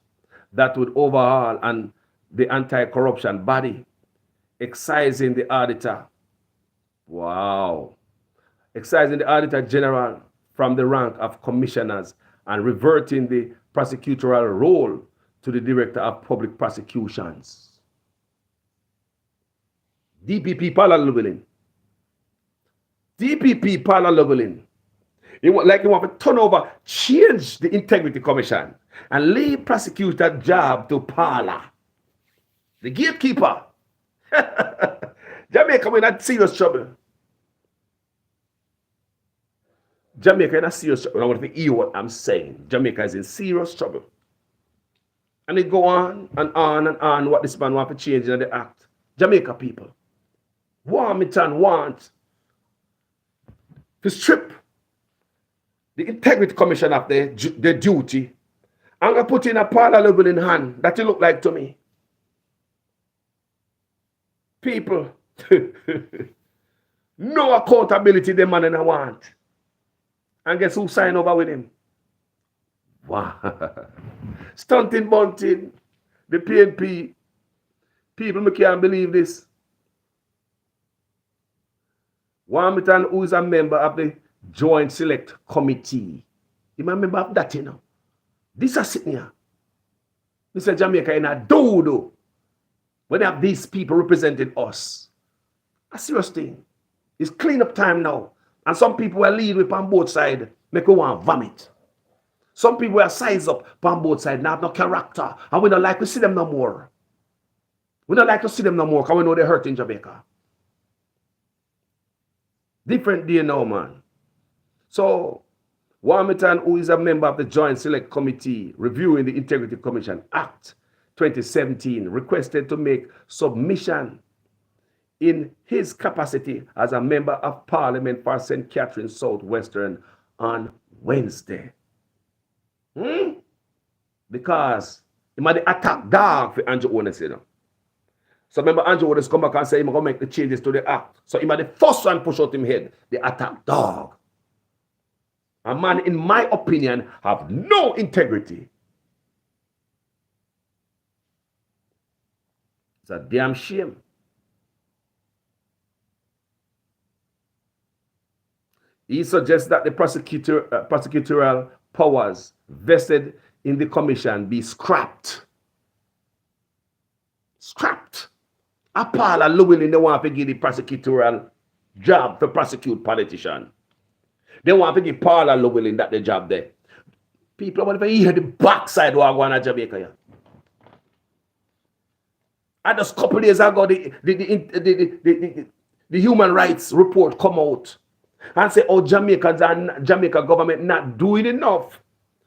that would overhaul and the anti-corruption body, excising the auditor. Wow. Excising the Auditor General from the rank of commissioners and reverting the prosecutorial role to the Director of Public Prosecutions. DPP parallel willing. DPP parallel willing. You want to turn over, change the Integrity Commission and leave prosecutor job to Parla, the gatekeeper. Jamaica, we're in serious trouble. Jamaica in a serious trouble. I want to hear what I'm saying. Jamaica is in serious trouble. And they go on and on and on what this man wants to change in the act. Jamaica people. Warmington want to strip the Integrity Commission of their duty and I put in a parallel in hand that it look like to me. People, no accountability the man and I want. And guess who signed over with him? Wow. Stunting bunting. The PNP. People, me can't believe this. Warmington, who is a member of the Joint Select Committee. You a member of that, you know. This is sitting here. Mr. Jamaica in a dodo. When they have these people representing us. A serious thing. It's clean up time now. And some people will lead with on both sides, make you want to vomit. Some people will size up on both sides, now have no character. And we don't like to see them no more. We don't like to see them no more because we know they're hurting Jamaica. Different day now, man. So, Warmington, who is a member of the Joint Select Committee reviewing the Integrity Commission Act 2017, requested to make submission in his capacity as a member of Parliament for St. Catharines Southwestern on Wednesday. Because he might attack dog for Andrew Ones, you know. So remember Andrew Ones come back and say he's going to make the changes to the act. So he might the first one push out him head, the attack dog. A man, in my opinion, have no integrity. It's a damn shame. He suggests that the prosecutorial powers vested in the commission be scrapped. Scrapped. Apala Llewellyn, they want to give the prosecutorial job to prosecute politicians. They want to give Paula Llewellyn that the job there. People want to hear the backside of going to Jamaica. Yeah. And just a couple of days ago, the human rights report come out and say, oh, Jamaicans and Jamaica government not doing enough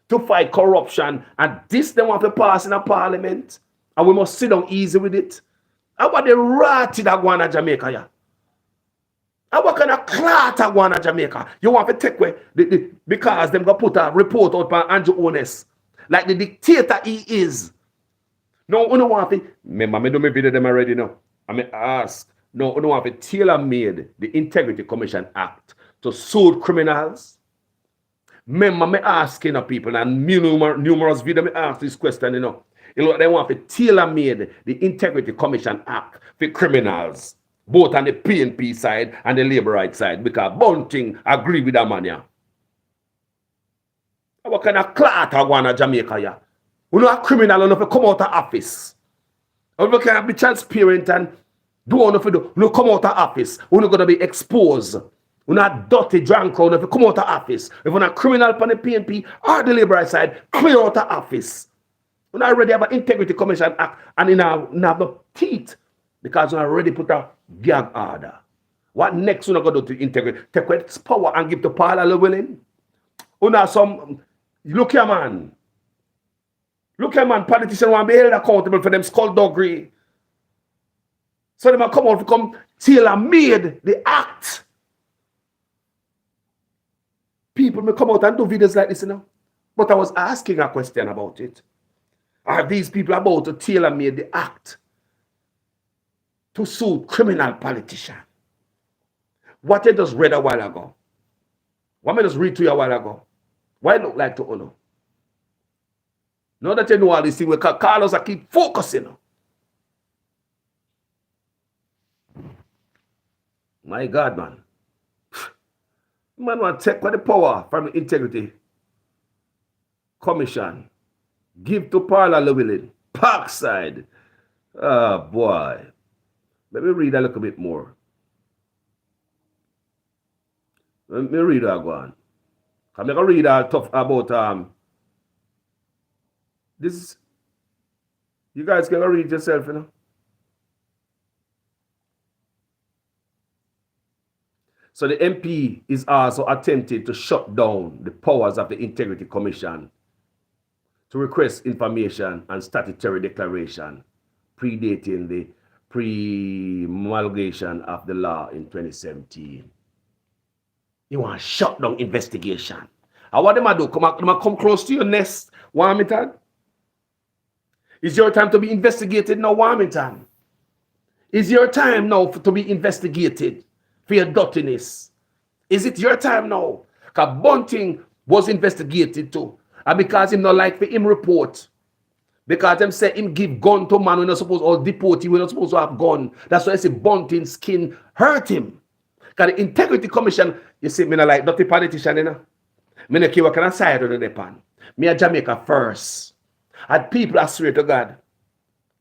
to fight corruption. And this they want to pass in a parliament. And we must sit down easy with it. How about the rat that go to Jamaica? Yeah? What kind of clot that go to Jamaica? You want to take away because them going to put a report out on Andrew Ones like the dictator he is. No, you don't want to. Remember, I do my video them already now. I mean, ask. No, you don't want to tailor-made the Integrity Commission Act to suit criminals. Remember, I'm asking people, and numerous videos, I ask this question, you know. They want to tailor-made the Integrity Commission Act for criminals. both on the PNP side and the Labour right side, because Bunting agree with that man. Yeah. What kind of clot are going to Jamaica? Yeah? We know a criminal enough to come out of office. We can be transparent and do enough to do. We come out of office. We're not going to be exposed. We're not dirty, drunk enough to come out of office. If we're not criminal on the PNP or the Labour right side, clear out of office. We already have an Integrity Commission Act and we have no teeth because we already put a gag order. What next we not going to do to integrity? Take its power and give to Paula Llewellyn? We have some, look here man, politicians want to be held accountable for them skullduggery. So they might come out to come tailor-made the act. People may come out and do videos like this, you know. But I was asking a question about it. Are these people about to tailor-made the act to suit criminal politicians? What I just read a while ago. What I just read to you a while ago. Why look like to Uno? Now that you know all these things, Carlos I keep focusing. My God, man. Man want to take the power from the Integrity Commission. Give to Paula Llewellyn. Parkside. Oh, boy. Let me read a little bit more. Let me read that one. I'm going to read tough about this. You guys can read yourself, you know. So the MP is also attempting to shut down the powers of the Integrity Commission to request information and statutory declaration predating the promulgation of the law in 2017. You want to shut down investigation. And what them do? Come close to your nest, Warmington. It's your time to be investigated now, Warmington. It's your time now to be investigated for your dirtiness. Is it your time now? Because Bunting was investigated too. And because him not like for him report. Because them say him give gun to man, we're not supposed to deport him, we're not supposed to have gun. That's why I say Bunting skin hurt him. Because the Integrity Commission, you see, me not like dirty politician, you know. Me not care what kind of side of the depend. Me a Jamaica first. And people, I swear to God,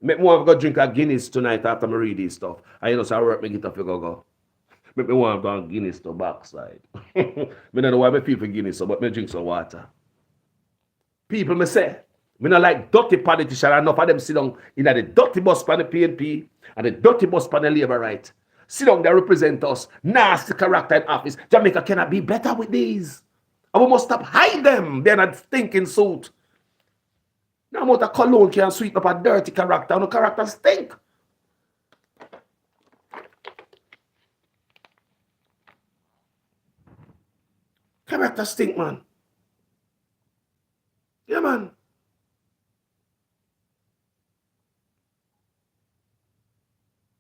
make me want to go drink a Guinness tonight after I read this stuff. And you know, so I work me get up, you go. Make me want to go Guinness to backside. Me don't know why I feel for Guinness, so, but me drink some water. People me say, me not like dirty politicians, enough of them sit down in the dirty bus for the PNP and the dirty bus for the Labour right. Sit down, they represent us. Nasty character in office. Jamaica cannot be better with these. And we must stop hide them. They're not stinking suit. Now I'm out of cologne can sweep up a dirty character. No character stink. Character stink, man. Yeah, man.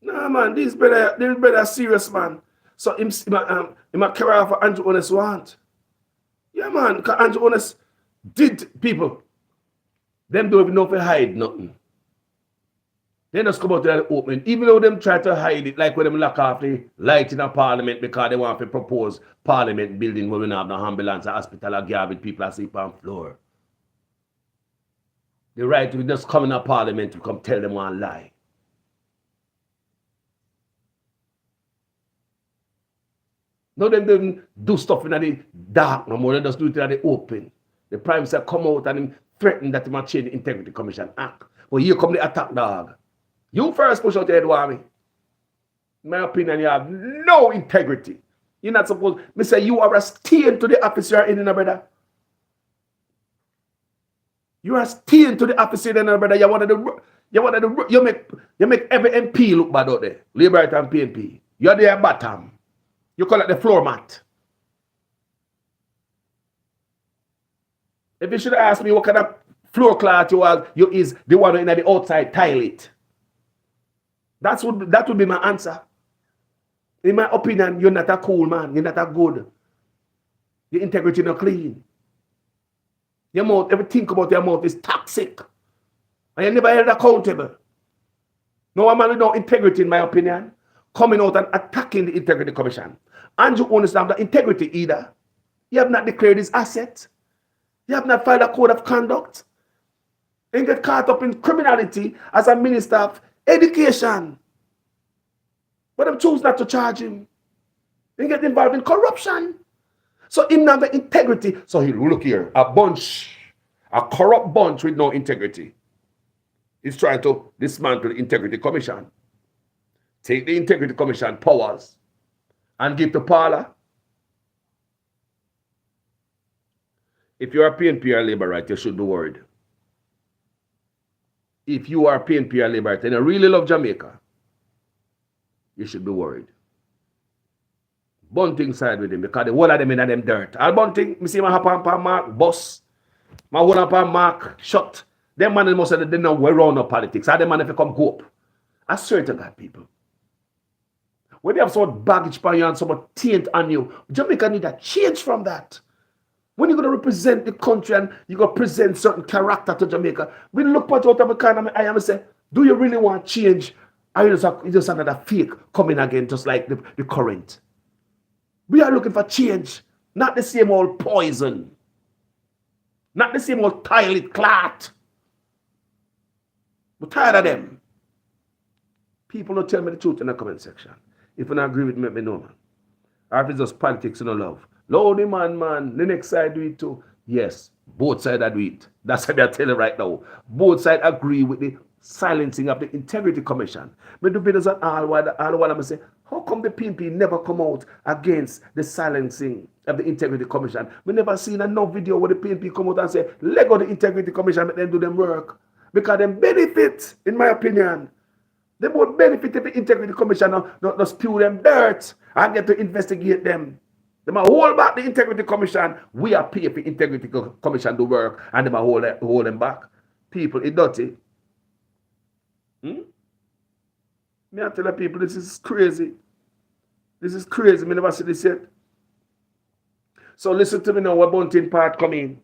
Nah, man, these better serious, man. So him a career for Andrew Honest want. Yeah, man, because Andrew Honest did people. Them don't even know if they hide nothing. They just come out to the open. Even though them try to hide it, like when them lock off the light in a parliament because they want to propose parliament building where we don't have no ambulance, a hospital, or garbage people asleep on the floor. The right to just come in a parliament to come tell them one lie. No, them don't do stuff in the dark no more. They just do it in the open. The Prime Minister come out and threaten that he might change the Integrity Commission Act. But here come the attack dog. You first push out your head, Wami. In my opinion, you have no integrity. You're not supposed. Me say you are a stain to the office you're in, brother. You are a stain to the office you're in, brother. You make every MP look bad out there. Labour and PNP. You're their bottom. You call it the floor mat. If you should ask me what kind of floor cloth you is the one in the outside toilet. That would be my answer. In my opinion, you're not a cool man. You're not a good. Your integrity not clean. Your mouth, everything about your mouth is toxic. And you're never held accountable. No one man with no integrity, in my opinion. coming out and attacking the Integrity Commission. Andrew Owens have the integrity either. He have not declared his asset. He have not filed a code of conduct. He get caught up in criminality as a minister of education. But them choose not to charge him. He get involved in corruption. So him have the integrity. So he look here, a corrupt bunch with no integrity. He's trying to dismantle the Integrity Commission. Take the Integrity Commission powers and give to Parler. If you are PNP or Labour right, you should be worried. If you are PNP or Labour right and you really love Jamaica, you should be worried. Bunting side with him because the whole of them in them dirt. All Bunting, me see my hapa Mark boss. My whole hapa Mark shut. Them man must have they know where around no politics. How them man if you come go up. I swear to God, people. When they have so much baggage by you and so much taint on you, Jamaica need a change from that. When you're going to represent the country and you're going to present certain character to Jamaica, we look at out of the kind of I am say, do you really want change? Or you just another fake coming again, just like the current? We are looking for change, not the same old poison, not the same old toilet clot. We're tired of them. People don't tell me the truth in the comment section. If you don't agree with me, let me know, man. Or if it's just politics and no love. Lordy man, the next side do it too. Yes, both sides do it. That's what I tell you right now. Both sides agree with the silencing of the Integrity Commission. But the videos are all while I'm saying, how come the PNP never come out against the silencing of the Integrity Commission? We never seen enough video where the PNP come out and say, let go the Integrity Commission, let them do them work. Because them benefit, in my opinion. They would benefit if the Integrity Commission not spew them dirt and get to investigate them. They might hold back the Integrity Commission. We are paying for the Integrity Commission to work and they might hold them back. People, it's dirty. Me I tell the people, this is crazy. This is crazy. Me never see this yet. So listen to me now, what Bunting part come in.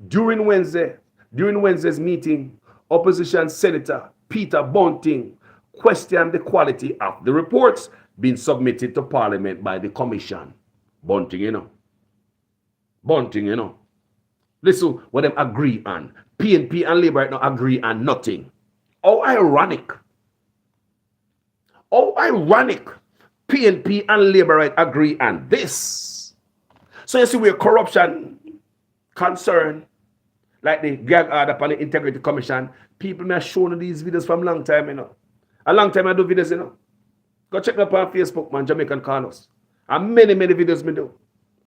During Wednesday's meeting, Opposition Senator Peter Bunting questioned the quality of the reports being submitted to Parliament by the Commission. Bunting, you know. Listen what them agree on. PNP and Labour don't agree on nothing. How ironic. PNP and Labour right agree on this. So you see where corruption concern, like the gag order upon the Integrity Commission, people may have shown these videos from a long time, you know. A long time I do videos, you know. Go check me up on Facebook, man, Jamaican Carlos. And many videos me do.